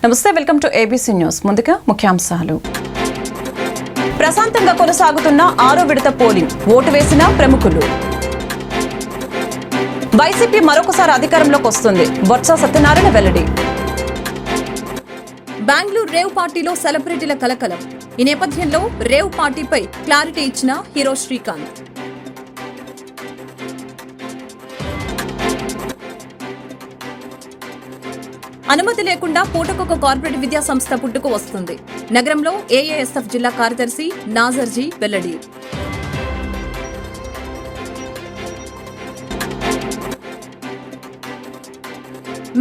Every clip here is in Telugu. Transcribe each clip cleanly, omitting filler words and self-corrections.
నమస్తే, వెల్కమ్ టు ఏబీసీ న్యూస్. ముందుగా ముఖ్యాంశాలు. ప్రశాంతంగా కొనసాగుతున్న 6వ విడత పోలింగ్, ఓటు వేసిన ప్రముఖులు. వైసీపీ మరొకసారి అధికారంలోకి వస్తుంది, బొత్స సత్యనారాయణ వెల్లడి. బెంగళూరు రేవ్ పార్టీలో సెలబ్రిటీల కలకలం. ఈ నేపథ్యంలో రేవ్ పార్టీపై క్లారిటీ ఇచ్చిన హీరో శ్రీకాంత్. అనుమతి లేకుండా పూటకొక కార్పొరేట్ విద్యా సంస్థ పుట్టుకు వస్తుంది. నగరంలో ఏఏఎస్ఎఫ్ జిల్లా కార్యదర్శి నాజర్జీ వెల్లడి.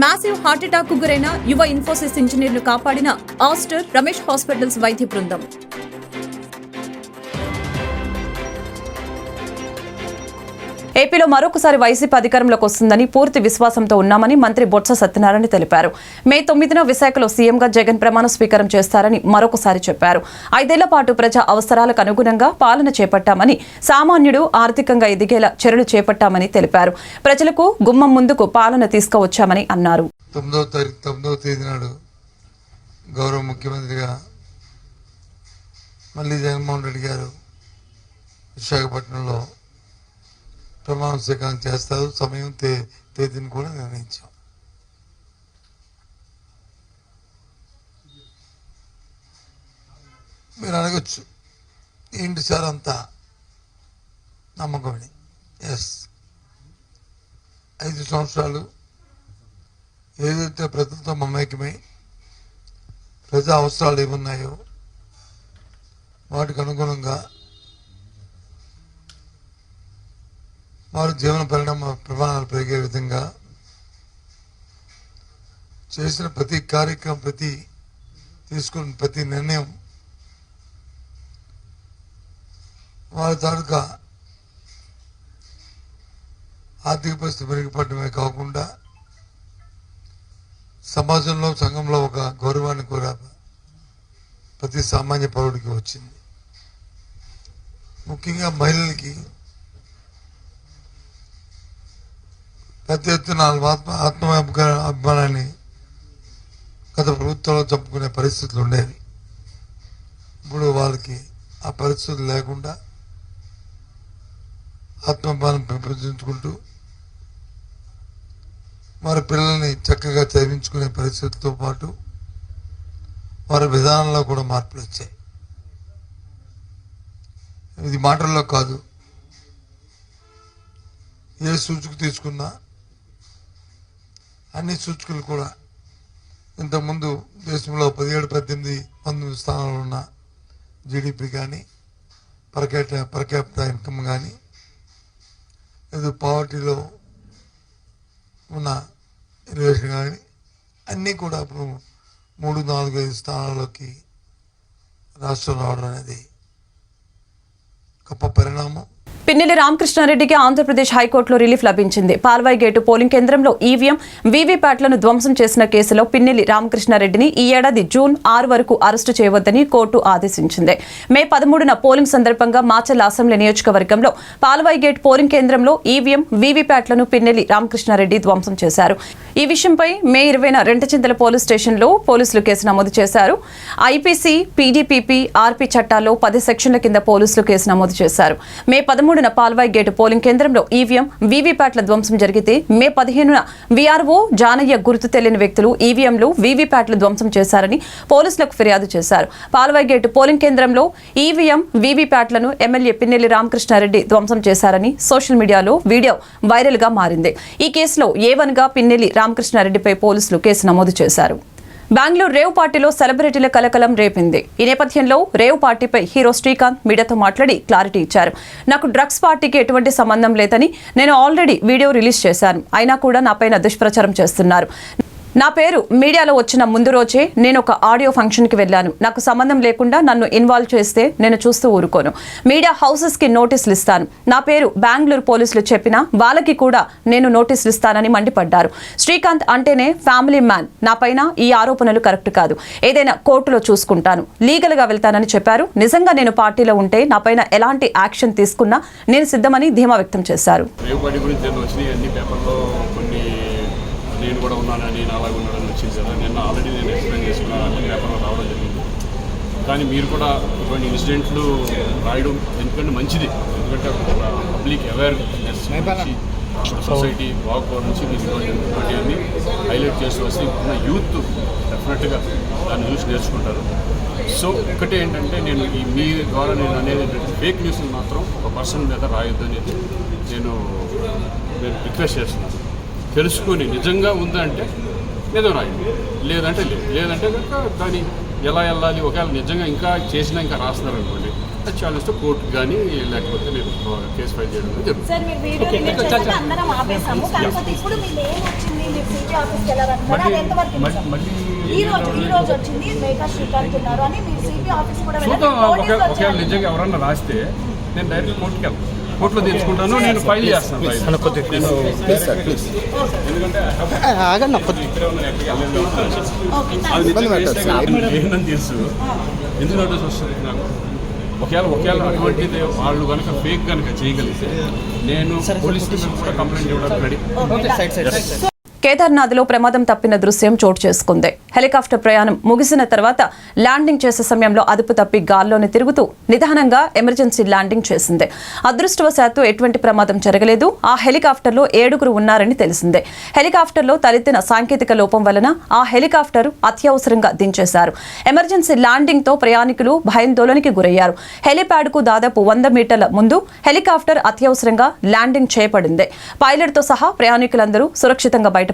మ్యాసివ్ హార్ట్అటాక్ కు గురైన యువ ఇన్ఫోసిస్ ఇంజనీర్ను కాపాడిన ఆస్టర్ రమేష్ హాస్పిటల్స్ వైద్య బృందం. ఏపీలో మరొకసారి వైసీపీ అధికారంలోకి వస్తుందని పూర్తి విశ్వాసంతో ఉన్నామని మంత్రి బొత్స సత్యనారాయణ తెలిపారు. మే 9న విశాఖలో సీఎంగా జగన్ ప్రమాణ స్వీకారం చేస్తారని మరొకసారి చెప్పారు. 5 ఏళ్ల పాటు ప్రజా అవసరాలకు అనుగుణంగా పాలన చేపట్టామని, సామాన్యుడు ఆర్థికంగా ఎదిగేలా చర్యలు చేపట్టామని తెలిపారు. ప్రజలకు గుమ్మం ముందుకు పాలన తీసుకువచ్చామని అన్నారు. 9వ తేదీ నాడు గౌరవ ముఖ్యమంత్రిగా మళ్ళీ జగన్మోహన్ రెడ్డి గారు విశాఖపట్నంలో ప్రమాణ స్వీకారం చేస్తారు. సమయం తేదీని కూడా నిర్ణయించాం. మీరు అడగచ్చు, ఏంటి సార్ అంతా నమ్మకమని. ఎస్, 5 సంవత్సరాలు ఏదైతే ప్రజలతో మమేకమై ప్రజా అవసరాలు ఏమున్నాయో వాటికి అనుగుణంగా వారి జీవన ప్రమాణాలు పెరిగే విధంగా చేసిన ప్రతి కార్యక్రమం, తీసుకున్న ప్రతి నిర్ణయం వారి తాలూకా ఆర్థిక పరిస్థితి మెరుగుపడమే కాకుండా సమాజంలో, సంఘంలో ఒక గౌరవాన్ని కూడా ప్రతి సామాన్య పౌరుడికి వచ్చింది. ముఖ్యంగా మహిళలకి పెద్ద ఎత్తున అభిమానాన్ని గత ప్రభుత్వంలో చంపుకునే పరిస్థితులు ఉండేవి. ఇప్పుడు వాళ్ళకి ఆ పరిస్థితులు లేకుండా ఆత్మాభిమానం పెంపొందించుకుంటూ వారి పిల్లల్ని చక్కగా చదివించుకునే పరిస్థితులతో పాటు వారి విధానంలో కూడా మార్పులు వచ్చాయి. ఇది మాటల్లో కాదు, ఏ సూచన తీసుకున్నా అన్ని సూచికలు కూడా ఇంతకుముందు దేశంలో 17-18 స్థానాలు ఉన్న జీడిపి కానీ, పర్ క్యాపిటల్ ఇన్కమ్ కానీ, ఏదో పావర్టీలో ఉన్న రిలేషన్ కానీ అన్నీ కూడా ఇప్పుడు 3, 4, 5 స్థానాల్లోకి రాష్ట్రం రావడం అనేది గొప్ప పరిణామం. పిన్నెల్లి రామకృష్ణారెడ్డికి ఆంధ్రప్రదేశ్ హైకోర్టులో రిలీఫ్ లభించింది. పాల్వాయి గేటు పోలింగ్ కేంద్రంలో ఈవీఎం, వీవీప్యాట్లను ధ్వంసం చేసిన కేసులో పిన్నెల్లి రామకృష్ణారెడ్డిని ఈ ఏడాది జూన్ 6 వరకు అరెస్టు చేయవద్దని కోర్టు ఆదేశించింది. మే 13న పోలింగ్ సందర్భంగా మాచర్ల అసెంబ్లీ నియోజకవర్గంలో పాల్వాయి గేట్ పోలింగ్ కేంద్రంలో ఈవీఎం, వీవీప్యాట్లను పిన్నెల్లి రామకృష్ణారెడ్డి ధ్వంసం చేశారు. ఈ విషయంపై మే 20న రెంటచింతల పోలీస్ స్టేషన్లో పోలీసులు కేసు నమోదు చేశారు. ఐపీసీ, పీడీపీపీ, ఆర్పీ చట్టాల్లో 10 సెక్షన్ల కింద పోలీసులు కేసు నమోదు చేశారు. మే 13న పాల్వాయి గేటు పోలింగ్ కేంద్రంలో ఈవీఎం, వీవీప్యాట్ల ధ్వంసం జరిగితే మే 15న వీఆర్ఓ జానయ్య గుర్తు తెలియని వ్యక్తులు ఈవీఎంలు, వీవీప్యాట్లు ధ్వంసం చేశారని పోలీసులకు ఫిర్యాదు చేశారు. పాల్వాయి గేటు పోలింగ్ కేంద్రంలో ఈవీఎం, వీవీప్యాట్లను ఎమ్మెల్యే పిన్నెల్లి రామకృష్ణారెడ్డి ధ్వంసం చేశారని సోషల్ మీడియాలో వీడియో వైరల్ గా మారింది. ఈ కేసులో A1గా పిన్నెల్లి రామకృష్ణారెడ్డిపై పోలీసులు కేసు నమోదు చేశారు. బెంగళూరు రేవ్ పార్టీలో సెలబ్రిటీల కలకలం రేపింది. ఈ నేపథ్యంలో రేవ్ పార్టీపై హీరో శ్రీకాంత్ మీడియాతో మాట్లాడి క్లారిటీ ఇచ్చారు. నాకు డ్రగ్స్ పార్టీకి ఎటువంటి సంబంధం లేదని, నేను ఆల్రెడీ వీడియో రిలీజ్ చేశాను, అయినా కూడా నాపైన దుష్ప్రచారం చేస్తున్నారు. నా పేరు మీడియాలో వచ్చిన ముందు రోజే నేను ఒక ఆడియో ఫంక్షన్కి వెళ్ళాను. నాకు సంబంధం లేకుండా నన్ను ఇన్వాల్వ్ చేస్తే నేను చూస్తూ ఊరుకోను. మీడియా హౌసెస్కి నోటీసులు ఇస్తాను. నా పేరు బెంగళూరు పోలీసులు చెప్పినా వాళ్ళకి కూడా నేను నోటీసులు ఇస్తానని మండిపడ్డారు. శ్రీకాంత్ అంటేనే ఫ్యామిలీ మ్యాన్. నాపైన ఈ ఆరోపణలు కరెక్ట్ కాదు. ఏదైనా కోర్టులో చూసుకుంటాను, లీగల్గా వెళ్తానని చెప్పారు. నిజంగా నేను పార్టీలో ఉంటే నాపైన ఎలాంటి యాక్షన్ తీసుకున్నా నేను సిద్ధమని ధీమా వ్యక్తం చేశారు. నేను కూడా ఉన్నానని నేను అలాగే ఉన్నానని వచ్చింది కదా. నిన్న ఆల్రెడీ నేను ఎక్స్ప్లెయిన్ చేసుకున్నాను, అన్ని పేపర్లో రావడం జరిగింది. కానీ మీరు కూడా ఇటువంటి ఇన్సిడెంట్లు రాయడం ఎందుకంటే మంచిది, ఎందుకంటే పబ్లిక్ అవేర్నెస్ నుంచి సొసైటీ బాగుపోవడం నుంచి మీరు ఇటువంటివన్నీ హైలైట్ చేసి వస్తే ఇప్పుడున్న యూత్ డెఫినెట్గా దాన్ని చూసి నేర్చుకుంటారు. సో ఒకటే ఏంటంటే నేను మీ ద్వారా నేను అనేది ఏంటంటే ఫేక్ న్యూస్ని మాత్రం ఒక పర్సన్ మీద రాయొద్దు అనేది నేను రిక్వెస్ట్ చేస్తున్నాను. తెలుసుకొని నిజంగా ఉందంటే నిజం రాయండి, లేదంటే లేదంటే కనుక దాన్ని ఎలా వెళ్ళాలి, ఒకవేళ నిజంగా ఇంకా చేసినా ఇంకా రాస్తున్నారు అనుకోండి, అది ఛాలెంజ్తో కోర్టుకు కానీ లేకపోతే నేను కేసు ఫైల్ చేయడం జరుగుతుంది. చూద్దాం, ఒకవేళ నిజంగా ఎవరన్నా రాస్తే నేను డైరెక్ట్ కోర్టుకి వెళ్తాను, కోర్టులో తెచ్చుకుంటాను, నేను ఫైల్ చేస్తాను. ఏంటని తెలుసు ఎందుకు నోటీస్ వస్తుంది నాకు. ఒకవేళ అటువంటిది వాళ్ళు కనుక ఫేక్ కనుక చేయగలిగితే నేను పోలీస్ కూడా కంప్లైంట్ ఇవ్వడానికి రెడీ. కేదార్నాథ్లో ప్రమాదం తప్పిన దృశ్యం చోటు చేసుకుంది. హెలికాప్టర్ ప్రయాణం ముగిసిన తర్వాత ల్యాండింగ్ చేసే సమయంలో అదుపు తప్పి గాల్లోనే తిరుగుతూ నిదానంగా ఎమర్జెన్సీ ల్యాండింగ్ చేసింది. అదృష్టవశాత్తు ఎటువంటి ప్రమాదం జరగలేదు. ఆ హెలికాప్టర్లో 7 ఉన్నారని తెలిసిందే. హెలికాప్టర్లో తలెత్తిన సాంకేతిక లోపం వలన ఆ హెలికాప్టర్ అత్యవసరంగా దించేశారు. ఎమర్జెన్సీ ల్యాండింగ్తో ప్రయాణికులు భయాందోళనకి గురయ్యారు. హెలిప్యాడ్కు దాదాపు 100 మీటర్ల ముందు హెలికాప్టర్ అత్యవసరంగా ల్యాండింగ్ చేయబడింది. పైలట్తో సహా ప్రయాణికులందరూ సురక్షితంగా బయటపడ్డారు.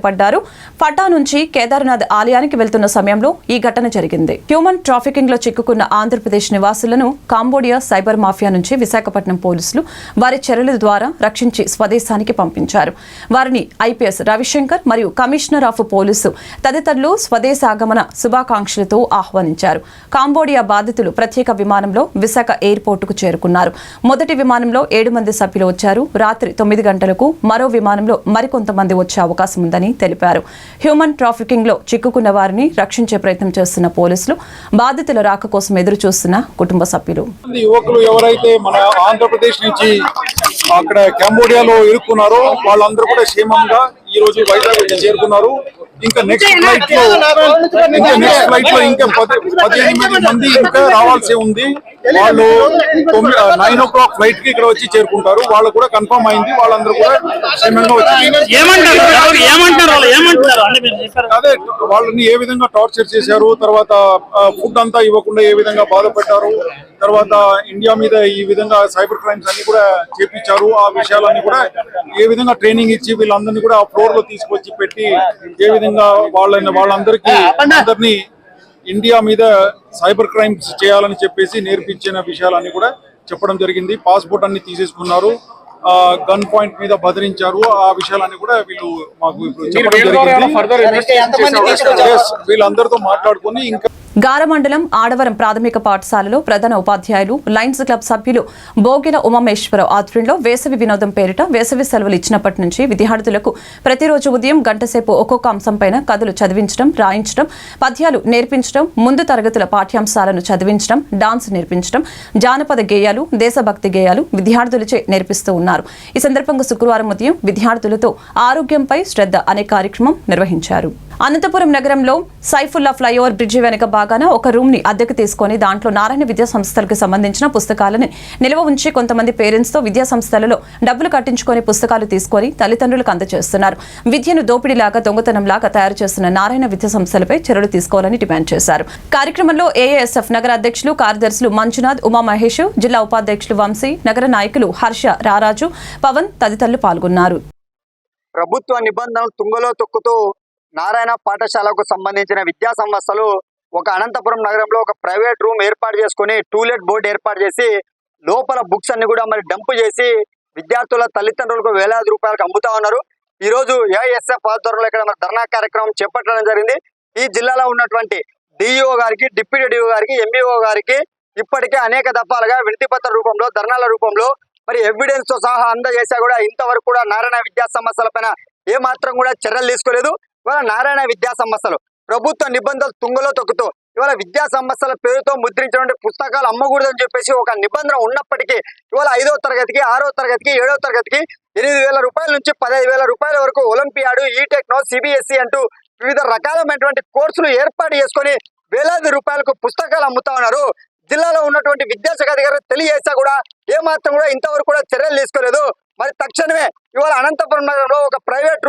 పటా నుంచి కేదార్నాథ్ ఆలయానికి వెళ్తున్న సమయంలో ఈ ఘటన జరిగింది. హ్యూమన్ ట్రాఫికింగ్ లో చిక్కుకున్న ఆంధ్రప్రదేశ్ నివాసులను కాంబోడియా సైబర్ మాఫియా నుంచి విశాఖపట్నం పోలీసులు వారి చర్యల ద్వారా రక్షించి స్వదేశానికి పంపించారు. వారిని ఐపీఎస్ రవిశంకర్ మరియు కమిషనర్ ఆఫ్ పోలీసు తదితరులు స్వదేశాగమన శుభాకాంక్షలతో ఆహ్వానించారు. కాంబోడియా బాధితులు ప్రత్యేక విమానంలో విశాఖ ఎయిర్పోర్టుకు చేరుకున్నారు. మొదటి విమానంలో 7 మంది సభ్యులు వచ్చారు. రాత్రి 9 గంటలకు మరో విమానంలో మరికొంతమంది వచ్చే అవకాశం ఉందని తెలిపారు. హ్యూమన్ ట్రాఫికింగ్ లో చిక్కుకున్న వారిని రక్షించే ప్రయత్నం చేస్తున్న పోలీసులు, బాధితుల రాక కోసం ఎదురు చూస్తున్న కుటుంబ సభ్యులు. యువకులు ఎవరైతే మన ఆంధ్రప్రదేశ్ నుంచి అక్కడ కంబోడియాలో ఇరుక్కున్నారో వాళ్ళందరూ కూడా క్షేమంగా ఈ రోజు వైజాగ్ వచ్చి చేరుకున్నారు. ఇంకా నెక్స్ట్ ఫ్లైట్ లో ఇంకా 18 మంది ఇంకా రావాల్సి ఉంది. వాళ్ళు 9 o'clock ఫ్లైట్ కి ఇక్కడ వచ్చి చేరుకుంటారు. వాళ్ళు కూడా కన్ఫర్మ్ అయింది. వాళ్ళందరూ కూడా క్షేమంగా అదే వాళ్ళని ఏ విధంగా టార్చర్ చేశారు, తర్వాత ఫుడ్ అంతా ఇవ్వకుండా ఏ విధంగా బాధపెట్టారు, తర్వాత ఇండియా మీద ఈ విధంగా సైబర్ క్రైమ్స్ అన్ని కూడా చేపించారు. ఆ విషయాలన్నీ కూడా ఏ విధంగా ట్రైనింగ్ ఇచ్చి వీళ్ళందరినీ కూడా ఆ ఫ్లోర్ లో తీసుకొచ్చి పెట్టి ఏ విధంగా వాళ్ళందరినీ ఇండియా మీద సైబర్ క్రైమ్స్ చేయాలని చెప్పేసి నేర్పించిన విషయాలన్నీ కూడా చెప్పడం జరిగింది. పాస్పోర్ట్ అన్ని తీసేసుకున్నారు, గన్ పాయింట్ మీద బెదిరించారు. ఆ విషయాలన్నీ కూడా వీళ్ళు మాకు చెప్పడం జరిగింది. వీళ్ళందరితో మాట్లాడుకుని ఇంకా గార మండలం ఆడవరం ప్రాథమిక పాఠశాలలో ప్రధాన ఉపాధ్యాయులు, లయన్స్ క్లబ్ సభ్యులు బోగిల ఉమామేశ్వరరావు ఆధ్వర్యంలో వేసవి వినోదం పేరిట వేసవి సెలవులు ఇచ్చినప్పటి నుంచి విద్యార్థులకు ప్రతిరోజు ఉదయం గంటసేపు ఒక్కొక్క అంశంపైన కథలు చదివించడం, రాయించడం, పద్యాలు నేర్పించడం, ముందు తరగతుల పాఠ్యాంశాలను చదివించడం, డాన్స్ నేర్పించడం, జానపద గేయాలు, దేశభక్తి గేయాలు విద్యార్థులచే నేర్పిస్తూ ఉన్నారు. ఈ సందర్భంగా శుక్రవారం ఉదయం విద్యార్థులతో ఆరోగ్యంపై శ్రద్ధ అనే కార్యక్రమం నిర్వహించారు. అనంతపురం నగరంలో సైఫుల్లా ఫ్లైఓవర్ బ్రిడ్జి వెనుక భాగాన ఒక రూమ్ ని అద్దెకు తీసుకుని దాంట్లో నారాయణ విద్యా సంస్థలకు సంబంధించిన పుస్తకాలను నిల్వ ఉంచి కొంతమంది పేరెంట్స్ తో విద్యా సంస్థలలో డబ్బులు కట్టించుకొని పుస్తకాలు తీసుకొని తల్లిదండ్రులకు అందజేస్తున్నారు. విద్యను దోపిడీలాగా, దొంగతనంలాగా తయారు చేస్తున్న నారాయణ విద్యా సంస్థలపై చర్యలు తీసుకోవాలని డిమాండ్ చేశారు. కార్యక్రమంలో ఏఏఎస్ఎఫ్ నగర అధ్యక్షులు, కార్యదర్శులు మంజునాథ్, ఉమా మహేష్, జిల్లా ఉపాధ్యక్షులు వంశీ, నగర నాయకులు హర్ష, రారాజు, పవన్ తదితరులు పాల్గొన్నారు. ప్రభుత్వ నిబంధనలు తుంగలో తొక్కుతూ నారాయణ పాఠశాలకు సంబంధించిన విద్యా సంస్థలు ఒక అనంతపురం నగరంలో ఒక ప్రైవేట్ రూమ్ ఏర్పాటు చేసుకుని టూలెట్ బోర్డు ఏర్పాటు చేసి లోపల బుక్స్ అన్ని కూడా మరి డంప్ చేసి విద్యార్థుల తల్లిదండ్రులకు వేలాది రూపాయలకు అమ్ముతా ఉన్నారు. ఈ రోజు ఏఎస్ఎఫ్ ఆధ్వర్యంలో ఇక్కడ మరి ధర్నా కార్యక్రమం చేపట్టడం జరిగింది. ఈ జిల్లాలో ఉన్నటువంటి డిఈఓ గారికి, డిప్యూటీ డిఓ గారికి, ఎంఈఓ గారికి ఇప్పటికే అనేక దఫాలుగా వినతి పత్ర రూపంలో, ధర్నాల రూపంలో మరి ఎవిడెన్స్ తో సహా అందజేసా కూడా ఇంతవరకు కూడా నారాయణ విద్యా సంస్థల పైన ఏ మాత్రం కూడా చర్యలు తీసుకోలేదు. ఇవాళ నారాయణ విద్యా సంస్థలు ప్రభుత్వ నిబంధనలు తుంగలో తొక్కుతూ ఇవాళ విద్యా సంస్థల పేరుతో ముద్రించినటువంటి పుస్తకాలు అమ్మకూడదని చెప్పేసి ఒక నిబంధన ఉన్నప్పటికీ ఇవాళ 5వ తరగతికి, 6వ తరగతికి, 7వ తరగతికి 8,000 రూపాయల నుంచి 15,000 రూపాయల వరకు ఒలింపియాడ్, ఈటెక్నో, సిబిఎస్ఈ అంటూ వివిధ రకాలైనటువంటి కోర్సులు ఏర్పాటు చేసుకొని వేలాది రూపాయలకు పుస్తకాలు అమ్ముతా ఉన్నారు. జిల్లాలో ఉన్నటువంటి విద్యాశాఖ అధికారులు తెలియజేసా కూడా ఏమాత్రం కూడా ఇంతవరకు కూడా చర్యలు తీసుకోలేదు. మరి తక్షణమే ఇవాళ అనంతపురం నగరంలో ఒక ప్రైవేట్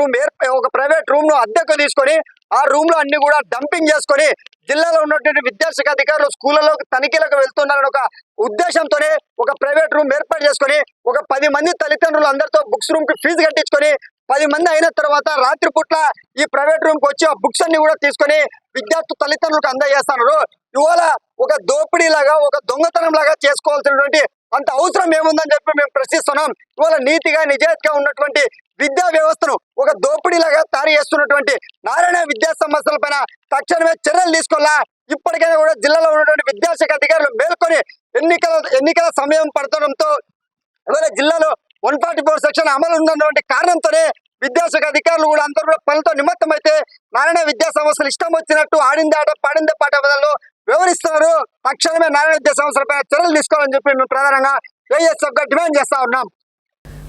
రూమ్ ను అద్దెకు తీసుకొని ఆ రూమ్ లో అన్ని కూడా డంపింగ్ చేసుకొని జిల్లాలో ఉన్నటువంటి విద్యాశాఖ అధికారులు స్కూళ్లలో తనిఖీలకు వెళ్తున్నారని ఒక ఉద్దేశంతోనే ఒక ప్రైవేట్ రూమ్ ఏర్పాటు చేసుకొని ఒక 10 మంది తల్లిదండ్రులు అందరితో బుక్స్ రూమ్ కి ఫీజు కట్టించుకొని 10 మంది అయిన తర్వాత రాత్రి పూట్ల ఈ ప్రైవేట్ రూమ్ కి వచ్చి ఆ బుక్స్ అన్ని కూడా తీసుకొని విద్యార్థి తల్లిదండ్రులకు అందజేస్తున్నారు. ఇవాళ ఒక దోపిడీ లాగా ఒక దొంగతనం లాగా చేసుకోవాల్సినటువంటి అంత అవసరం ఏముందని చెప్పి మేము ప్రశ్నిస్తున్నాం. ఇవాళ నీతిగా నిజాయితీగా ఉన్నటువంటి విద్యా వ్యవస్థను ఒక దోపిడీ లాగా తయారు చేస్తున్నటువంటి నారాయణ విద్యా సంస్థల పైన తక్షణమే చర్యలు తీసుకోవాలా. ఇప్పటికైనా కూడా జిల్లాలో ఉన్నటువంటి విద్యాశాఖ అధికారులు మేల్కొని ఎన్నికల సమయం పడటంతో ఇవాళ జిల్లాలో 144 సెక్షన్ అమలు ఉన్నటువంటి కారణంతోనే విద్యాశాఖ అధికారులు కూడా అందరూ కూడా పనులతో నిమత్తమైతే నారాయణ విద్యా సంస్థలు ఇష్టం వచ్చినట్టు ఆడిందే ఆట పాడిందే పాట విధానంలో వివరిస్తున్నారు. తక్షణమే నారాయణ విద్యా సంస్థలపై చర్యలు తీసుకోవాలని చెప్పి మేము ప్రధానంగా ఏఎస్ఎఫ్ గా డిమాండ్ చేస్తా ఉన్నాం.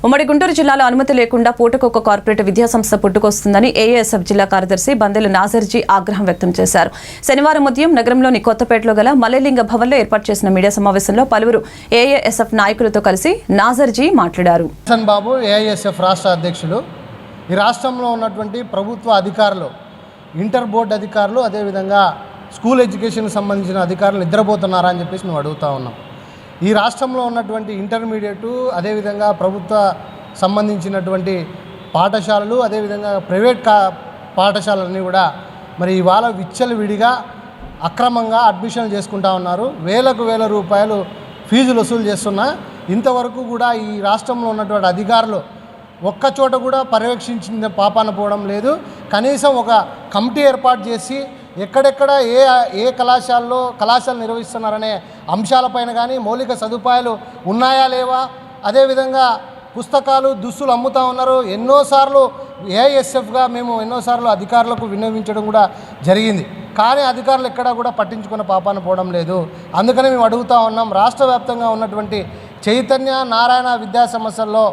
ఉమ్మడి గుంటూరు జిల్లాలో అనుమతి లేకుండా పూటకొక్క కార్పొరేట్ విద్యాసంస్థ పుట్టుకొస్తుందని ఏఎస్ఎఫ్ జిల్లా కార్యదర్శి బందెలు నాజర్జీ ఆగ్రహం వ్యక్తం చేశారు. శనివారం ఉదయం నగరంలోని కొత్తపేటలో గల మల్లెలింగ భవన్లో ఏర్పాటు చేసిన మీడియా సమావేశంలో పలువురు ఏఎస్ఎఫ్ నాయకులతో కలిసి నాజర్జీ మాట్లాడారు. బాబు ఏఐఎస్ఎఫ్ రాష్ట్ర అధ్యక్షులు. ఈ రాష్ట్రంలో ఉన్నటువంటి ప్రభుత్వ అధికారులు, ఇంటర్ బోర్డు అధికారులు, అదేవిధంగా స్కూల్ ఎడ్యుకేషన్కి సంబంధించిన అధికారులు నిద్రపోతున్నారా అని చెప్పేసి మేము అడుగుతూ ఉన్నాం. ఈ రాష్ట్రంలో ఉన్నటువంటి ఇంటర్మీడియట్, అదేవిధంగా ప్రభుత్వ సంబంధించినటువంటి పాఠశాలలు, అదేవిధంగా ప్రైవేట్ పాఠశాలన్నీ కూడా మరి ఇవాళ విచ్చలవిడిగా అక్రమంగా అడ్మిషన్లు చేసుకుంటా ఉన్నారు. వేల రూపాయలు ఫీజులు వసూలు చేస్తున్నా ఇంతవరకు కూడా ఈ రాష్ట్రంలో ఉన్నటువంటి అధికారులు ఒక్కచోట కూడా పర్యవేక్షించిన పాపాన పోవడం లేదు. కనీసం ఒక కమిటీ ఏర్పాటు చేసి ఎక్కడెక్కడ ఏ కళాశాలలు నిర్వహిస్తున్నారనే అంశాలపైన కానీ, మౌలిక సదుపాయాలు ఉన్నాయా లేవా, అదేవిధంగా పుస్తకాలు, దుస్తులు అమ్ముతూ ఉన్నారు. ఎన్నోసార్లు ఏఐఎస్ఎఫ్గా మేము ఎన్నోసార్లు అధికారులకు విన్నవించడం కూడా జరిగింది. కానీ అధికారులు ఎక్కడా కూడా పట్టించుకున్న పాపాన పోవడం లేదు. అందుకని మేము అడుగుతూ ఉన్నాం, రాష్ట్ర వ్యాప్తంగా ఉన్నటువంటి చైతన్య నారాయణ విద్యా సంస్థల్లో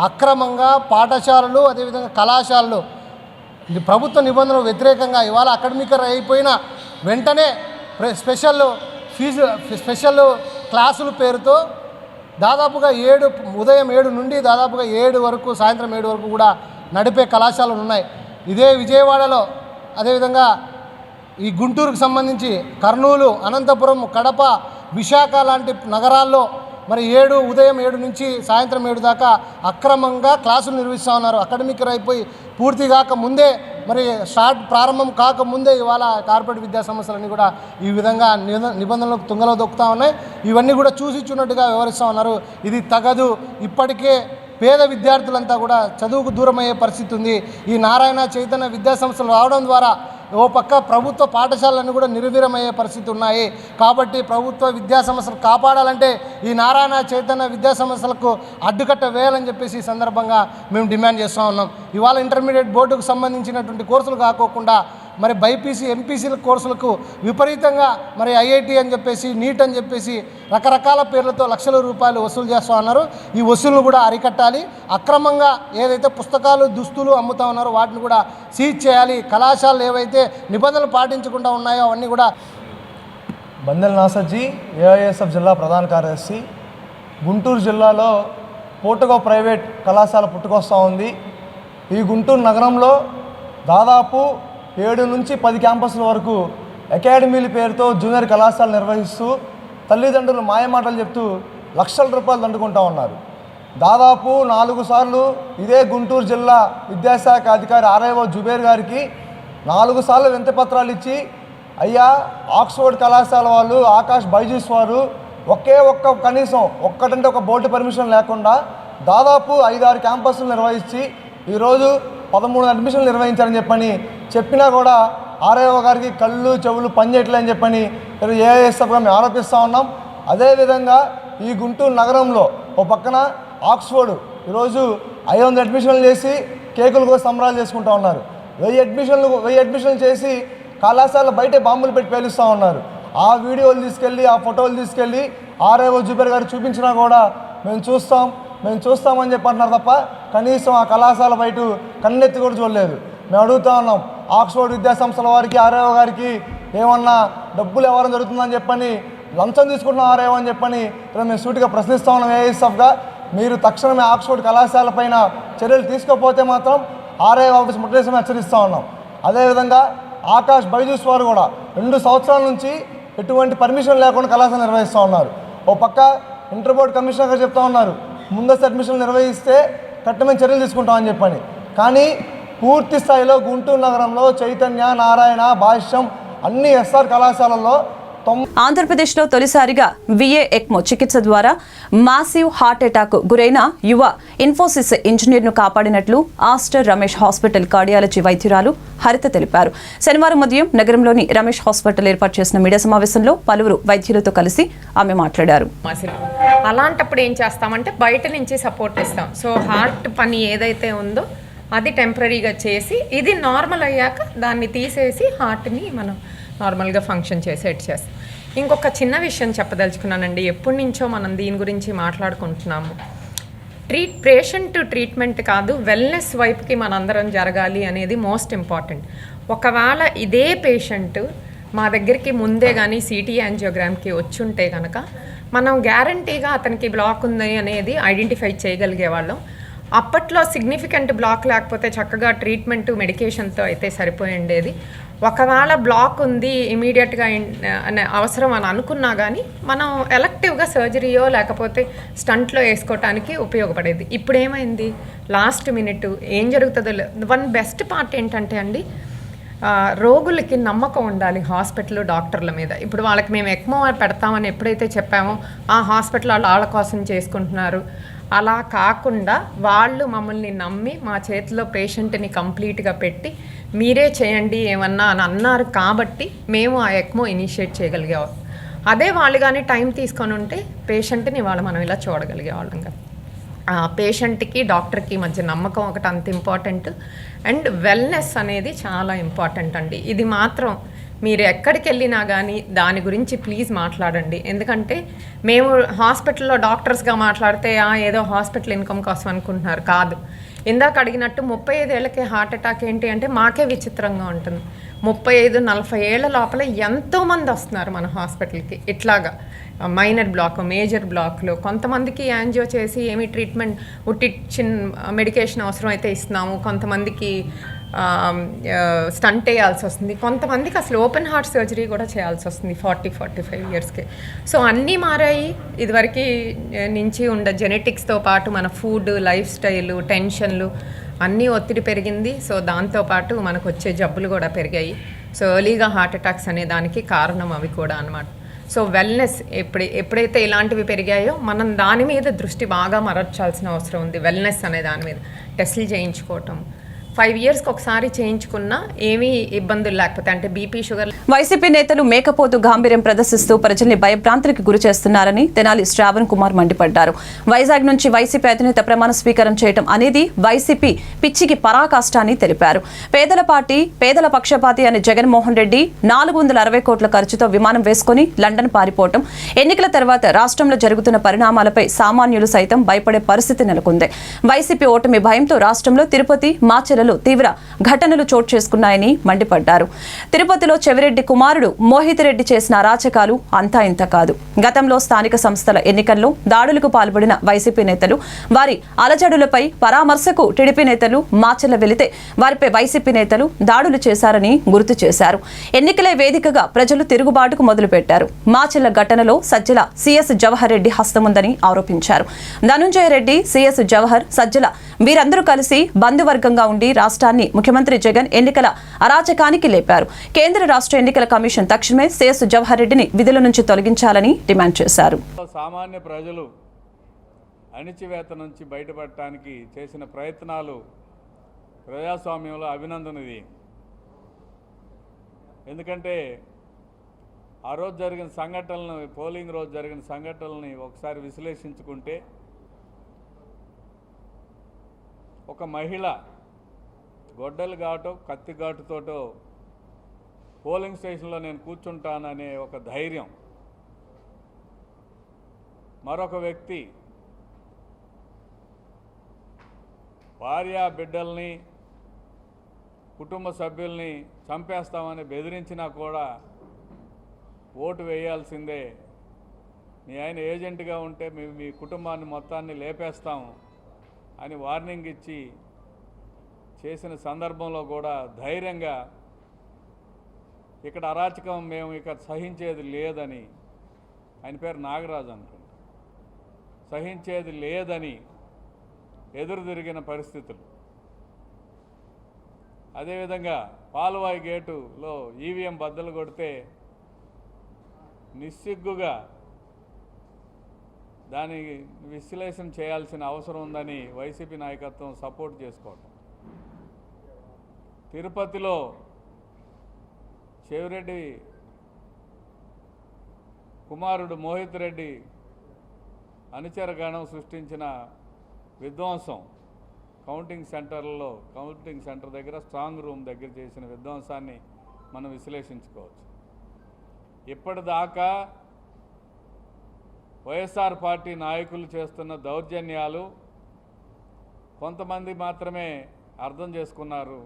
అక్రమంగా పాఠశాలలు, అదేవిధంగా కళాశాలలు ప్రభుత్వ నిబంధనలు వ్యతిరేకంగా ఇవాళ అకాడమిక్ అయిపోయిన వెంటనే స్పెషల్ క్లాసుల పేరుతో దాదాపుగా ఉదయం 7 నుండి దాదాపుగా 7 వరకు, సాయంత్రం 7 వరకు కూడా నడిపే కళాశాలలు ఉన్నాయి. ఇదే విజయవాడలో, అదేవిధంగా ఈ గుంటూరుకు సంబంధించి కర్నూలు, అనంతపురం, కడప, విశాఖ లాంటి నగరాల్లో మరి ఉదయం 7 నుంచి సాయంత్రం 7 దాకా అక్రమంగా క్లాసులు నిర్వహిస్తూ ఉన్నారు. అకాడమిక్ అయిపోయి పూర్తి కాకముందే, మరి ప్రారంభం కాకముందే ఇవాళ కార్పొరేట్ విద్యా సంస్థలన్నీ కూడా ఈ విధంగా నిబంధనలకు తుంగలో దొక్కుతూ ఉన్నాయి. ఇవన్నీ కూడా చూసిచున్నట్టుగా వ్యవహరిస్తూ ఉన్నారు. ఇది తగదు. ఇప్పటికే పేద విద్యార్థులంతా కూడా చదువుకు దూరమయ్యే పరిస్థితి ఉంది. ఈ నారాయణ చైతన్య విద్యా సంస్థలు రావడం ద్వారా ఓ పక్క ప్రభుత్వ పాఠశాలన్నీ కూడా నిర్వీర్యమయ్యే పరిస్థితి ఉన్నాయి. కాబట్టి ప్రభుత్వ విద్యా సంస్థలు కాపాడాలంటే ఈ నారాయణ చైతన్య విద్యా సంస్థలకు అడ్డుకట్ట వేయాలని చెప్పేసి ఈ సందర్భంగా మేము డిమాండ్ చేస్తూ ఉన్నాం. ఇవాళ ఇంటర్మీడియట్ బోర్డుకు సంబంధించినటువంటి కోర్సులు కాకోకుండా మరి బైపీసీ, ఎంపీసీల కోర్సులకు విపరీతంగా మరి ఐఐటి అని చెప్పేసి, నీట్ అని చెప్పేసి రకరకాల పేర్లతో లక్షల రూపాయలు వసూలు చేస్తూ ఉన్నారు. ఈ వసూళ్లను కూడా అరికట్టాలి. అక్రమంగా ఏదైతే పుస్తకాలు, దుస్తులు అమ్ముతా ఉన్నారో వాటిని కూడా సీజ్ చేయాలి. కళాశాలలు ఏవైతే నిబంధనలు పాటించకుండా ఉన్నాయో అవన్నీ కూడా. బందెల్ నాసర్జీ, ఏఐఎస్ఎఫ్ జిల్లా ప్రధాన కార్యదర్శి. గుంటూరు జిల్లాలో పూటకో ప్రైవేట్ కళాశాల పుట్టుకొస్తూ ఉంది. ఈ గుంటూరు నగరంలో దాదాపు 7 నుంచి 10 క్యాంపస్ల వరకు అకాడమీల పేరుతో జూనియర్ కళాశాల నిర్వహిస్తూ తల్లిదండ్రులు మాయమాటలు చెప్తూ లక్షల రూపాయలు దండుకుంటూ ఉన్నారు. దాదాపు 4 సార్లు ఇదే గుంటూరు జిల్లా విద్యాశాఖ అధికారి ఆర్ఐఓ జుబేర్ గారికి 4 సార్లు వినతి పత్రాలు ఇచ్చి, అయ్యా ఆక్స్ఫోర్డ్ కళాశాల వాళ్ళు, ఆకాష్ బైజూస్ వారు కనీసం ఒక్కటంటే ఒక బోర్డు పర్మిషన్ లేకుండా దాదాపు 5-6 క్యాంపస్లు నిర్వహించి ఈరోజు 13 అడ్మిషన్లు నిర్వహించారని చెప్పినా కూడా ఆర్ఐఓ గారికి కళ్ళు చెవులు పనిచేయట్లేదని చెప్పని ఏఐఎస్ఎఫ్గా మేము ఆరోపిస్తూ ఉన్నాం. అదేవిధంగా ఈ గుంటూరు నగరంలో ఓ పక్కన ఆక్స్ఫోర్డ్ ఈరోజు 500 అడ్మిషన్లు చేసి కేకులు కూడా సంబరాలు చేసుకుంటూ ఉన్నారు. 1000 అడ్మిషన్లు చేసి కళాశాల బయటే బాంబులు పెట్టి పేలుస్తూ ఉన్నారు. ఆ వీడియోలు తీసుకెళ్ళి, ఆ ఫోటోలు తీసుకెళ్ళి ఆర్ఐఓ జుబేర్ గారు చూపించినా కూడా మేము చూస్తాం. మేము చూస్తామని చెప్పి అంటున్నారు తప్ప కనీసం ఆ కళాశాల బయట కన్నెత్తి కూడా చూడలేదు. మేము అడుగుతూ ఉన్నాం, ఆక్స్ఫర్డ్ విద్యాసంస్థల వారికి ఆర్ఏఓ గారికి ఏమన్నా డబ్బులు ఇవ్వడం జరుగుతుందని చెప్పని, లంచం తీసుకుంటున్నారేమో అని చెప్పని ఇలా మేము సూటిగా ప్రశ్నిస్తూ ఉన్నాం. ఏఎస్ఎఫ్గా మీరు తక్షణమే ఆక్స్ఫర్డ్ కళాశాల పైన చర్యలు తీసుకోకపోతే మాత్రం ఆర్ఏఓ ఆఫీస్ ముట్టేసి హెచ్చరిస్తూ ఉన్నాం. అదేవిధంగా ఆకాష్ బైజూస్ వారు కూడా 2 సంవత్సరాల నుంచి ఎటువంటి పర్మిషన్ లేకుండా కళాశాల నిర్వహిస్తూ ఉన్నారు. ఓ పక్క ఇంటర్ బోర్డ్ కమిషనర్ గారు చెప్తా ఉన్నారు, ముందస్తు అడ్మిషన్లు నిర్వహిస్తే కఠినమైన చర్యలు తీసుకుంటామని చెప్పని. కానీ పూర్తి స్థాయిలో గుంటూరు నగరంలో చైతన్య, నారాయణ, భాష్యం అన్ని ఎస్ఆర్ కళాశాలల్లో ఆంధ్రప్రదేశ్లో తొలిసారిగా విఏ ఎక్మో చికిత్స ద్వారా మాసివ్ హార్ట్ అటాక్ గురైన యువ ఇన్ఫోసిస్ ఇంజనీర్ను కాపాడినట్లు ఆస్టర్ రమేష్ హాస్పిటల్ కార్డియాలజీ వైద్యురాలు హరిత తెలిపారు. శనివారం ఉదయం నగరంలోని రమేష్ హాస్పిటల్ ఏర్పాటు చేసిన మీడియా సమావేశంలో పలువురు వైద్యులతో కలిసి ఆమె మాట్లాడారు. అలాంటప్పుడు ఏం చేస్తామంటే బయట నుంచి సపోర్ట్ ఇస్తాం. సో హార్ట్ పని ఏదైతే ఉందో అది టెంపరీగా చేసి ఇది నార్మల్ అయ్యాక దాన్ని తీసేసి హార్ట్ని మనం నార్మల్గా ఫంక్షన్ చేసేట్టు చేస్తాం. ఇంకొక చిన్న విషయం చెప్పదలుచుకున్నానండి. ఎప్పటి నుంచో మనం దీని గురించి మాట్లాడుకుంటున్నాము. పేషెంట్ ట్రీట్మెంట్ కాదు, వెల్నెస్ వైపుకి మనందరం జరగాలి అనేది మోస్ట్ ఇంపార్టెంట్. ఒకవేళ ఇదే పేషెంట్ మా దగ్గరికి ముందే కానీ సిటీ యాంజియోగ్రామ్కి వచ్చుంటే కనుక మనం గ్యారంటీగా అతనికి బ్లాక్ ఉంది అనేది ఐడెంటిఫై చేయగలిగే వాళ్ళం. అప్పట్లో సిగ్నిఫికెంట్ బ్లాక్ లేకపోతే చక్కగా ట్రీట్మెంట్ మెడికేషన్తో అయితే సరిపోయి ఉండేది. ఒకవేళ బ్లాక్ ఉంది ఇమీడియట్గా అనే అవసరం అని అనుకున్నా కానీ మనం ఎలక్టివ్గా సర్జరీయో లేకపోతే స్టంట్లో వేసుకోవటానికి ఉపయోగపడేది. ఇప్పుడు ఏమైంది, లాస్ట్ మినిట్ ఏం జరుగుతుందో. వన్ బెస్ట్ పార్ట్ ఏంటంటే అండి, రోగులకి నమ్మకం ఉండాలి హాస్పిటల్ డాక్టర్ల మీద. ఇప్పుడు వాళ్ళకి మేము ఎక్మో పెడతామని ఎప్పుడైతే చెప్పామో ఆ హాస్పిటల్ వాళ్ళ కోసం చేసుకుంటున్నారు. అలా కాకుండా వాళ్ళు మమ్మల్ని నమ్మి మా చేతిలో పేషెంట్ని కంప్లీట్గా పెట్టి మీరే చేయండి ఏమన్నా అని అన్నారు కాబట్టి మేము ఆ ఎక్మో ఇనిషియేట్ చేయగలిగేవాళ్ళం. అదే వాళ్ళు కానీ టైం తీసుకొని ఉంటే పేషెంట్ని వాళ్ళు మనం ఇలా చూడగలిగేవాళ్ళం కదా. పేషెంట్కి డాక్టర్కి మధ్య నమ్మకం ఒకటి అంత ఇంపార్టెంట్. అండ్ వెల్నెస్ అనేది చాలా ఇంపార్టెంట్ అండి. ఇది మాత్రం మీరు ఎక్కడికి వెళ్ళినా కానీ దాని గురించి ప్లీజ్ మాట్లాడండి. ఎందుకంటే మేము హాస్పిటల్లో డాక్టర్స్గా మాట్లాడితే ఏదో హాస్పిటల్ ఇన్కమ్ కోసం అనుకుంటున్నారు. కాదు, ఇందాక అడిగినట్టు 35 ఏళ్ళకే హార్ట్ అటాక్ ఏంటి అంటే మాకే విచిత్రంగా ఉంటుంది. 35-40 ఏళ్ల లోపల ఎంతోమంది వస్తున్నారు మన హాస్పిటల్కి ఇట్లాగా మైనర్ బ్లాక్, మేజర్ బ్లాక్లో. కొంతమందికి యాంజియో చేసి ఏమి ట్రీట్మెంట్ చిన్న మెడికేషన్ అవసరం అయితే ఇస్తున్నాము. కొంతమందికి స్టంట్ వేయాల్సి వస్తుంది. కొంతమందికి అసలు ఓపెన్ హార్ట్ సర్జరీ కూడా చేయాల్సి వస్తుంది 40-45 ఇయర్స్కి. సో అన్నీ మారాయి. ఇదివరకు నుంచి ఉండే జెనెటిక్స్తో పాటు మన ఫుడ్, లైఫ్ స్టైలు, టెన్షన్లు అన్నీ ఒత్తిడి పెరిగింది. సో దాంతోపాటు మనకు వచ్చే జబ్బులు కూడా పెరిగాయి. సో ఎర్లీగా హార్ట్ అటాక్స్ అనే దానికి కారణం అవి కూడా అన్నమాట. సో వెల్నెస్ ఎప్పుడైతే ఇలాంటివి పెరిగాయో మనం దాని మీద దృష్టి బాగా మరల్చాల్సిన అవసరం ఉంది. వెల్నెస్ అనే దాని మీద టెస్టులు చేయించుకోవటం 5 ఇయర్స్కి ఒకసారి చేయించుకున్నా ఏమీ ఇబ్బందులు లేకపోతే, అంటే బీపీ, షుగర్. వైసీపీ నేతలు మేకపోతు గాంభీర్యం ప్రదర్శిస్తూ ప్రజల్ని భయభ్రాంతులకు గురి చేస్తున్నారని తెనాలి శ్రావణ్ కుమార్ మండిపడ్డారు. వైజాగ్ నుంచి వైసీపీ అధినేత ప్రమాణ స్వీకారం చేయడం అనేది వైసీపీ పిచ్చికి పరాకాష్టాన్ని తెలిపారు. పేదల పార్టీ, పేదల పక్షపాతి అనే జగన్మోహన్ రెడ్డి 460 కోట్ల ఖర్చుతో విమానం వేసుకుని లండన్ పారిపోవటం, ఎన్నికల తర్వాత రాష్ట్రంలో జరుగుతున్న పరిణామాలపై సామాన్యులు సైతం భయపడే పరిస్థితి నెలకొంది. వైసీపీ ఓటమి భయంతో రాష్ట్రంలో తిరుపతి, మాచెరలో తీవ్ర ఘటనలు చోటు చేసుకున్నాయని మండిపడ్డారు. తిరుపతిలో చెవిరెడ్డి కుమారుడు మోహిత్ రెడ్డి చేసిన అరాచకాలు అంతా ఇంత కాదు. గతంలో స్థానిక సంస్థల ఎన్నికల్లో దాడులకు పాల్పడిన వైసీపీ నేతలు, వారి అలజడులపై పరామర్శకు టీడీపీ నేతలు మాచెర్ల వెళితే వారిపై వైసీపీ నేతలు దాడులు చేశారని గుర్తు చేశారు. ఎన్నికలే వేదికగా ప్రజలు తిరుగుబాటుకు మొదలుపెట్టారు. మాచెర్ల ఘటనలో సజ్జల సిఎస్ జవహర్ రెడ్డి హస్తముందని ఆరోపించారు. ధనుంజయ రెడ్డి, సిఎస్ జవహర్, సజ్జల వీరందరూ కలిసి బంధువర్గంగా ఉండి రాష్ట్రాన్ని ముఖ్యమంత్రి జగన్ ఎన్నికల అరాచకానికి లేపారు. కేంద్ర రాష్ట్ర ఎన్నికల కమిషన్ తక్షణమే సిఎస్ జవహర్ రెడ్డిని విధుల నుంచి తొలగించాలని డిమాండ్ చేశారు. సామాన్య ప్రజలు అణిచివేత నుంచి బయటపడటానికి చేసిన ప్రయత్నాలు ప్రజాస్వామ్యంలో అభినందనది. ఎందుకంటే ఆ రోజు జరిగిన సంఘటనలను, పోలింగ్ రోజు జరిగిన సంఘటనల్ని ఒకసారి విశ్లేషించుకుంటే ఒక మహిళ గొడ్డలు ఘాటో కత్తి ఘాటుతోటో పోలింగ్ స్టేషన్లో నేను కూర్చుంటాననే ఒక ధైర్యం, మరొక వ్యక్తి భార్య బిడ్డల్ని కుటుంబ సభ్యుల్ని చంపేస్తామని బెదిరించినా కూడా ఓటు వేయాల్సిందే, మీ ఆయన ఏజెంట్గా ఉంటే మేము మీ కుటుంబాన్ని మొత్తాన్ని లేపేస్తాం అని వార్నింగ్ ఇచ్చి చేసిన సందర్భంలో కూడా ధైర్యంగా ఇక్కడ అరాచకం మేము ఇక సహించేది లేదని, ఆయన పేరు నాగరాజు అనుకుంటా, సహించేది లేదని ఎదురు తిరిగిన పరిస్థితులు. అదేవిధంగా పాల్వాయి గేటులో ఈవీఎం బద్దలు కొడితే నిస్సిగ్గుగా దాని విశ్లేషణ చేయాల్సిన అవసరం ఉందని వైసీపీ నాయకత్వం సపోర్ట్ చేసుకోవటం. తిరుపతిలో చెవిరెడ్డి కుమారుడు మోహిత్ రెడ్డి అనుచరగణం సృష్టించిన విధ్వంసం, కౌంటింగ్ సెంటర్ దగ్గర స్ట్రాంగ్ రూమ్ దగ్గర చేసిన విధ్వంసాన్ని మనం విశ్లేషించుకోవచ్చు. ఇప్పటిదాకా వైఎస్ఆర్ పార్టీ నాయకులు చేస్తున్న దౌర్జన్యాలు కొంతమంది మాత్రమే అర్థం చేసుకున్నారు.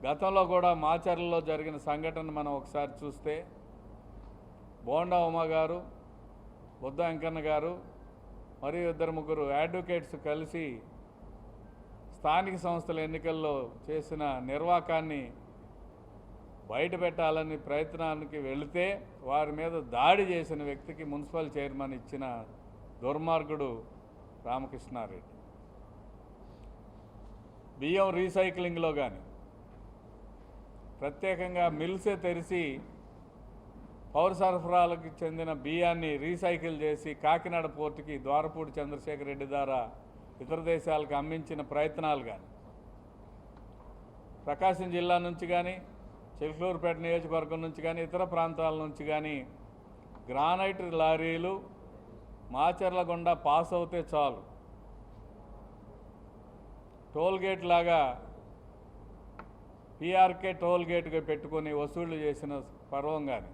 గతంలో కూడా మాచర్లలో జరిగిన సంఘటన మనం ఒకసారి చూస్తే బోండా ఉమా గారు, బుద్ధ వెంకన్న గారు మరియు 2-3 అడ్వకేట్స్ కలిసి స్థానిక సంస్థల ఎన్నికల్లో చేసిన నిర్వాకాన్ని బయట పెట్టాలని ప్రయత్నానికి వెళితే వారి మీద దాడి చేసిన వ్యక్తికి మున్సిపల్ చైర్మన్ ఇచ్చిన దుర్మార్గుడు రామకృష్ణారెడ్డి. బియ్యం రీసైక్లింగ్లో కానీ ప్రత్యేకంగా మిల్సే తెరిచి పౌర సరఫరాలకు చెందిన బియ్యాన్ని రీసైకిల్ చేసి కాకినాడ పోర్టుకి ద్వారపూడి చంద్రశేఖర్ రెడ్డి ద్వారా ఇతర దేశాలకు అమ్మించిన ప్రయత్నాలు కానీ, ప్రకాశం జిల్లా నుంచి కానీ చిలుకూరుపేట నియోజకవర్గం నుంచి కానీ ఇతర ప్రాంతాల నుంచి కానీ గ్రానైట్ లారీలు మాచర్ల గుండా పాస్ అవుతే చాలు టోల్ గేట్ లాగా పీఆర్కే టోల్ గేట్గా పెట్టుకొని వసూళ్లు చేసిన పర్వం కానీ.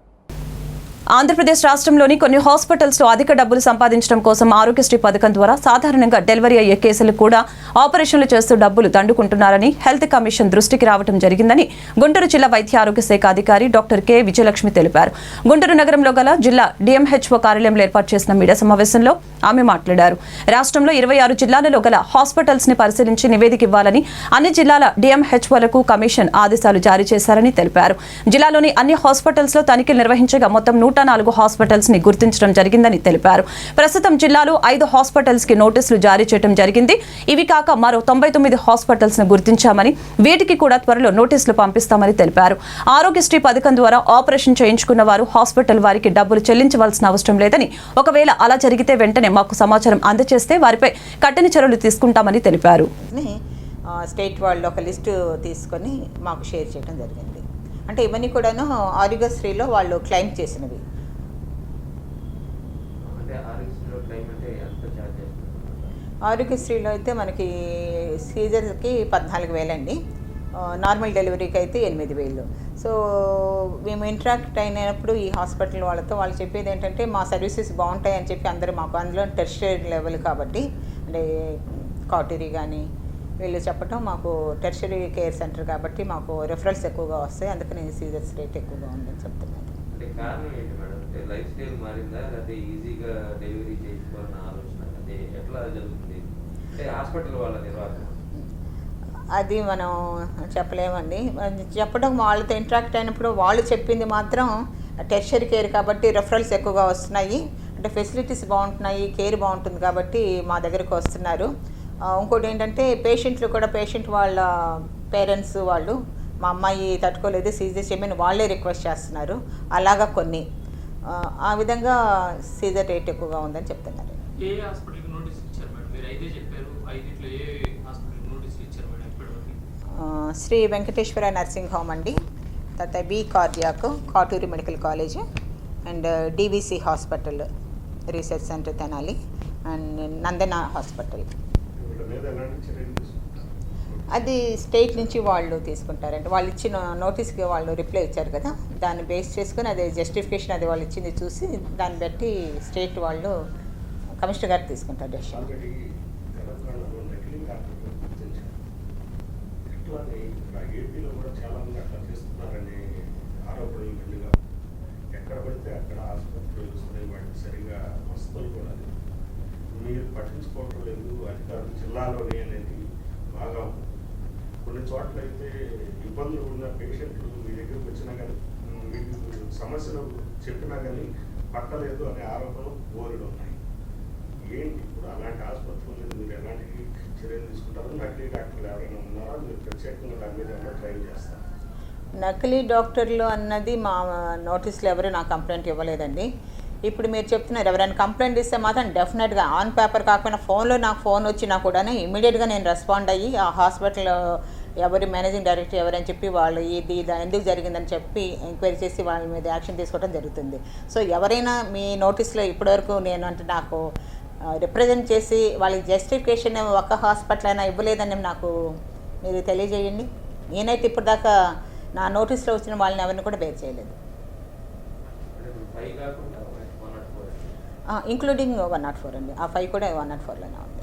ఆంధ్రప్రదేశ్ రాష్ట్రంలోని కొన్ని హాస్పిటల్స్లో అధిక డబ్బులు సంపాదించడం కోసం ఆరోగ్యశ్రీ పథకం ద్వారా సాధారణంగా డెలివరీ అయ్యే కేసులు కూడా ఆపరేషన్లు చేస్తూ డబ్బులు దండుకుంటున్నారని హెల్త్ కమిషన్ దృష్టికి రావడం జరిగిందని గుంటూరు జిల్లా వైద్య ఆరోగ్య శాఖ అధికారి డాక్టర్ కె విజయలక్ష్మి తెలిపారు. గుంటూరు నగరంలో గల జిల్లా డిఎంహెచ్ఓ కార్యాలయంలో ఏర్పాటు చేసిన మీడియా సమావేశంలో ఆమె మాట్లాడారు. రాష్ట్రంలో 26 జిల్లాలలో గల హాస్పిటల్స్ ని పరిశీలించి నివేదిక ఇవ్వాలని అన్ని జిల్లాల డిఎంహెచ్ఓలకు కమిషన్ ఆదేశాలు జారీ చేశారని తెలిపారు. జిల్లాలోని అన్ని హాస్పిటల్స్ లో తనిఖీలు నిర్వహించగా మొత్తం 104 హాస్పిటల్స్ ని గుర్తించడం జరిగిందని తెలిపారు. ప్రస్తుతం జిల్లాలో 5 హాస్పిటల్స్ కి నోటీసులు జారీ చేయడం జరిగింది. ఇవి కాక మరో 99 హాస్పిటల్స్ ను గుర్తించామని, వీటికి కూడా త్వరలో నోటీసులు పంపిస్తామని తెలిపారు. ఆరోగ్యశ్రీ పథకం ద్వారా ఆపరేషన్ చేయించుకున్న వారు హాస్పిటల్ వారికి డబ్బులు చెల్లించవలసిన అవసరం లేదని, ఒకవేళ అలా జరిగితే వెంటనే మాకు సమాచారం అందజేస్తే వారిపై కఠిన చర్యలు తీసుకుంటామని తెలిపారు. స్టేట్ వాళ్ళు ఒక లిస్టు తీసుకొని మాకు షేర్ చేయడం జరిగింది. అంటే ఇవన్నీ కూడాను ఆరోగ్యశ్రీలో వాళ్ళు క్లెయిమ్ చేసినవి. ఆరోగ్యశ్రీలో అయితే మనకి సీజర్కి 14,000 అండి, నార్మల్ డెలివరీకి అయితే 8,000. సో మేము ఇంటరాక్ట్ అయినప్పుడు ఈ హాస్పిటల్ వాళ్ళతో వాళ్ళు చెప్పేది ఏంటంటే మా సర్వీసెస్ బాగుంటాయి అని చెప్పి అందరూ మాకు అందులో టెర్షియరీ లెవెల్ కాబట్టి, అంటే కాటరీ కానీ వీళ్ళు చెప్పటం, మాకు టెర్షియరీ కేర్ సెంటర్ కాబట్టి మాకు రెఫరల్స్ ఎక్కువగా వస్తాయి, అందుకని సీజర్స్ రేట్ ఎక్కువగా ఉందని చెప్తున్నారు. అది మనం చెప్పలేమండి. చెప్పడం వాళ్ళతో ఇంటరాక్ట్ అయినప్పుడు వాళ్ళు చెప్పింది మాత్రం టెర్షియరీ కేర్ కాబట్టి రెఫరల్స్ ఎక్కువగా వస్తున్నాయి, అంటే ఫెసిలిటీస్ బాగుంటున్నాయి, కేర్ బాగుంటుంది కాబట్టి మా దగ్గరకు వస్తున్నారు. ఇంకోటి ఏంటంటే పేషెంట్లు కూడా, పేషెంట్ వాళ్ళ పేరెంట్స్ వాళ్ళు మా అమ్మాయి తట్టుకోలేదు సీజర్ చేయమని వాళ్ళే రిక్వెస్ట్ చేస్తున్నారు. అలాగా కొన్ని ఆ విధంగా సీజర్ రేట్ ఎక్కువగా ఉందని చెప్తున్నారు. శ్రీ వెంకటేశ్వర నర్సింగ్ హోమ్ అండి, తర్వాత బి cardiac, Katuri medical college and DVC hospital research centre Tenali and Nandana hospital. అది స్టేట్ నుంచి వాళ్ళు తీసుకుంటారంటే వాళ్ళు ఇచ్చిన నోటీస్కి వాళ్ళు రిప్లై ఇచ్చారు కదా, దాన్ని బేస్ చేసుకుని అదే జస్టిఫికేషన్ అది వాళ్ళు ఇచ్చింది చూసి దాన్ని బట్టి స్టేట్ వాళ్ళు కమిషనర్ గారు తీసుకుంటారు డెసిషన్. అట్లానే ఇక్కడ ఏపీలో కూడా చాలా మంది అట్లా చేస్తున్నారనే ఆరోపణలు మెండుగా ఎక్కడ పడితే అక్కడ ఆసుపత్రులు వస్తున్నాయి, వాటికి సరిగా వసతులు కూడా మీరు పట్టించుకోవడం లేదు అధికారులు జిల్లాలోనే అనేది బాగా ఉంది. కొన్ని చోట్ల అయితే ఇబ్బందులు ఉన్న పేషెంట్లు మీ దగ్గరకు వచ్చినా కానీ మీకు సమస్యలు చెప్పినా కానీ పట్టలేదు అనే ఆరోపణలు బోర్డులు ఉన్నాయి. ఏంటి ఇప్పుడు అలాంటి ఆసుపత్రుల మీద మీరు ఎలాంటి చర్యలు తీసుకుంటారు? నకిలీ డాక్టర్లు ఎవరైనా ఉన్నారా? మీరు ప్రత్యేకంగా దాని మీద ఏమైనా ట్రైన్ చేస్తారు? నకిలీ డాక్టర్లు అన్నది మా నోటీసులు ఎవరు నా కంప్లైంట్ ఇవ్వలేదండి. ఇప్పుడు మీరు చెప్తున్నారు ఎవరైనా కంప్లైంట్ ఇస్తే మాత్రం డెఫినెట్గా ఆన్ పేపర్ కాకపోయినా ఫోన్లో నాకు ఫోన్ వచ్చినా కూడా ఇమీడియట్గా నేను రెస్పాండ్ అయ్యి ఆ హాస్పిటల్ ఎవరి మేనేజింగ్ డైరెక్టర్ ఎవరని చెప్పి వాళ్ళు ఇది ఎందుకు జరిగిందని చెప్పి ఎంక్వైరీ చేసి వాళ్ళ మీద యాక్షన్ తీసుకోవడం జరుగుతుంది. సో ఎవరైనా మీ నోటీస్లో ఇప్పటివరకు నేను అంటే నాకు రిప్రజెంట్ చేసి వాళ్ళకి జస్టిఫికేషన్ ఒక్క హాస్పిటల్ అయినా ఇవ్వలేదని నాకు మీరు తెలియజేయండి. నేనైతే ఇప్పటిదాకా నా నోటీస్లో వచ్చిన వాళ్ళని ఎవరిని కూడా బేర్ చేయలేదు, ఇంక్లూడింగ్ 104 అండి. ఆ 5 కూడా 104లోనే ఉంది.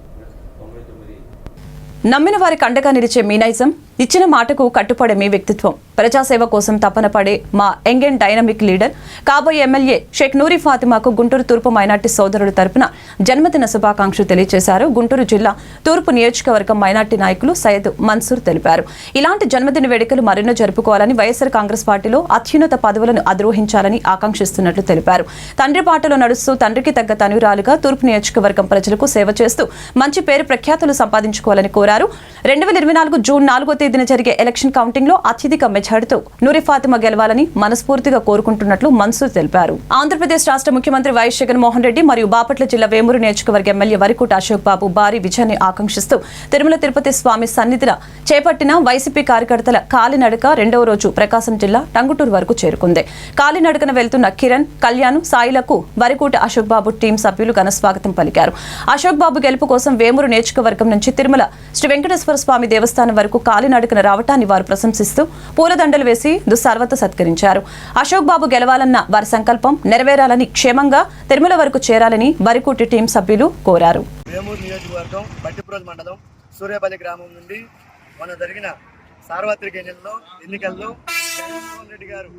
నమ్మిన వారికి అండగా నిలిచే మీ నైజం, ఇచ్చిన మాటకు కట్టుపడే మీ వ్యక్తిత్వం, ప్రజాసేవ కోసం తపన పడే మా యంగ్ అండ్ డైనమిక్ లీడర్, కాబోయే ఎమ్మెల్యే షేక్ నూరి ఫాతిమాకు గుంటూరు తూర్పు మైనార్టీ సోదరుల తరపున జన్మదిన శుభాకాంక్షలు తెలియజేశారు గుంటూరు జిల్లా తూర్పు నియోజకవర్గం మైనార్టీ నాయకులు సయ్యద్ మన్సూర్ తెలిపారు. ఇలాంటి జన్మదిన వేడుకలు మరెన్నో జరుపుకోవాలని, వైఎస్ఆర్ కాంగ్రెస్ పార్టీలో అత్యున్నత పదవులను అధిరోహించాలని ఆకాంక్షిస్తున్నట్లు తెలిపారు. తండ్రి బాటలో నడుస్తూ తండ్రికి తగ్గ తనురాలుగా తూర్పు నియోజకవర్గం ప్రజలకు సేవ చేస్తూ మంచి పేరు ప్రఖ్యాతులు సంపాదించుకోవాలని కోరారు. 2024 జూన్ 4వ తేదీన జరిగే ఎలక్షన్ కౌంటింగ్ లో అత్యధిక మెజార్టీతో నూరి ఫాతిమా గెలవాలని మనస్ఫూర్తిగా కోరుకుంటున్నట్లు మన్సూర్ తెలిపారు. ఆంధ్రప్రదేశ్ రాష్ట్ర ముఖ్యమంత్రి వైఎస్ జగన్మోహన్ రెడ్డి మరియు బాపట్ల జిల్లా వేమూరు నియోజకవర్గ ఎమ్మెల్యే వరికోట అశోక్ బాబు భారీ విజయాన్ని ఆకాంక్షిస్తూ తిరుమల తిరుపతి స్వామి సన్నిధిన చేపట్టిన వైసీపీ కార్యకర్తల కాలినడక 2వ రోజు ప్రకాశం జిల్లా టంగుటూరు వరకు చేరుకుంది. కాలినడకన వెళ్తున్న కిరణ్, కళ్యాణ్, సాయిలకు వరికోట అశోక్ బాబు టీం సభ్యులు ఘన స్వాగతం పలికారు. అశోక్ బాబు గెలుపు కోసం వేమూరు నియోజకవర్గం నుంచి తిరుమల శ్రీ వెంకటేశ్వర స్వామి దేవస్థానం వరకు కాలినడకన రావటాన్ని వారు ప్రశంసిస్తూ పూలదండలు వేసి దుస్సార్వత సత్కరించారు. అశోక్ బాబు గెలవాలన్న వారి సంకల్పం నెరవేరాలని, క్షేమంగా తిరుమల వరకు చేరాలని వరికోటి టీం సభ్యులు కోరారు. వేమూరు నియోజకవర్గం బట్టిప్రోలు మండలం సూర్యాపల్లి గ్రామం నుండి మొన్న జరిగిన సార్వత్రిక ఎన్నికల్లో జగన్మోహన్ రెడ్డి గారు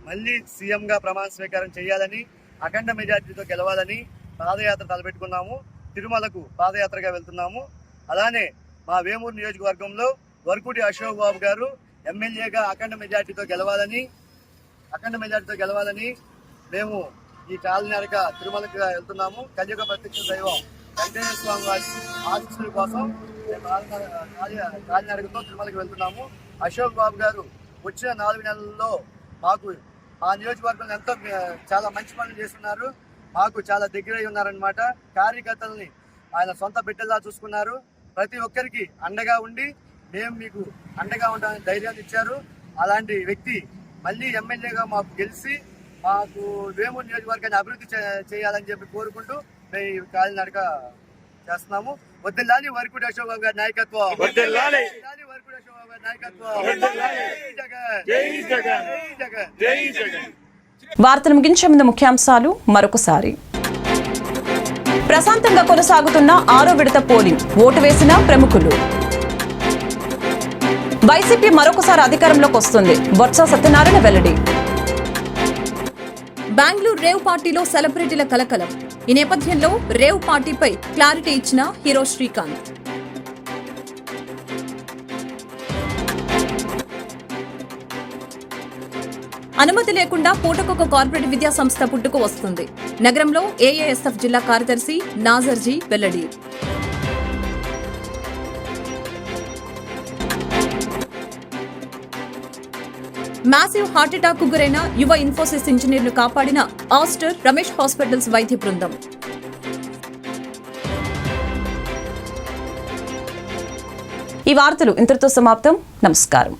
మళ్ళీ సీఎంగా ప్రమాణ స్వీకారం చేయాలని, అఖండ మెజార్టీతో గెలవాలని పాదయాత్ర తలపెట్టుకున్నాము. తిరుమలకు పాదయాత్రగా వెళ్తున్నాము. అలానే మా వేమూరు నియోజకవర్గంలో వరకుటి అశోక్ బాబు గారు ఎమ్మెల్యేగా అఖండ మెజార్టీతో గెలవాలని మేము ఈ కాలినడక తిరుమలకి వెళ్తున్నాము. కలియుగ ప్రత్యక్ష దైవం వెంకటేశ్వర స్వామి వారి ఆశీస్సుల కోసం కాలినడకతో తిరుమలకి వెళ్తున్నాము. అశోక్ బాబు గారు వచ్చిన 4 నెలల్లో మాకు మా నియోజకవర్గంలో ఎంతో చాలా మంచి పనులు చేస్తున్నారు. మాకు చాలా దగ్గరై ఉన్నారనమాట. కార్యకర్తల్ని ఆయన సొంత బిడ్డలా చూసుకున్నారు. ప్రతి ఒక్కరికి అండగా ఉండి మేము మీకు అండగా ఉంటామని ధైర్యాన్ని ఇచ్చారు. అలాంటి వ్యక్తి మళ్ళీ ఎమ్మెల్యేగా మాకు గెలిచి మాకు వేమూరు నియోజకవర్గాన్ని అభివృద్ధి చేయాలని చెప్పి కోరుకుంటూ మేము కాలినడక చేస్తున్నాము. వద్దెల్లాలి వరకుటి అశోక్ బాబు గారి నాయకత్వం. వార్తలు ముగించే ముందు ముఖ్యాంశాలు మరొకసారి. ప్రశాంతంగా కొనసాగుతున్న 6వ విడత పోలింగ్, ఓటు వేసిన ప్రముఖులు. వైసీపీ మరొకసారి అధికారంలోకి వస్తుంది, బొత్స సత్యనారాయణ వెల్లడి. బెంగళూరు రేవ్ పార్టీలో సెలబ్రిటీల కలకలం. ఈ నేపథ్యంలో రేవ్ పార్టీపై క్లారిటీ ఇచ్చిన హీరో శ్రీకాంత్. అనుమతి లేకుండా పూటకొక కార్పొరేట్ విద్యా సంస్థ పుట్టుకు వస్తుంది. నగరంలో ఏఏఎస్ఎఫ్ జిల్లా కార్యదర్శి నాజర్జీ వెల్లడి. మ్యాసివ్ హార్ట్అటాక్ కు గురైన యువ ఇన్ఫోసిస్ ఇంజనీర్ను కాపాడిన ఆస్టర్ రమేష్ హాస్పిటల్స్ వైద్య బృందం. ఈ వార్తలు ఇంతటితో సమాప్తం. నమస్కారం.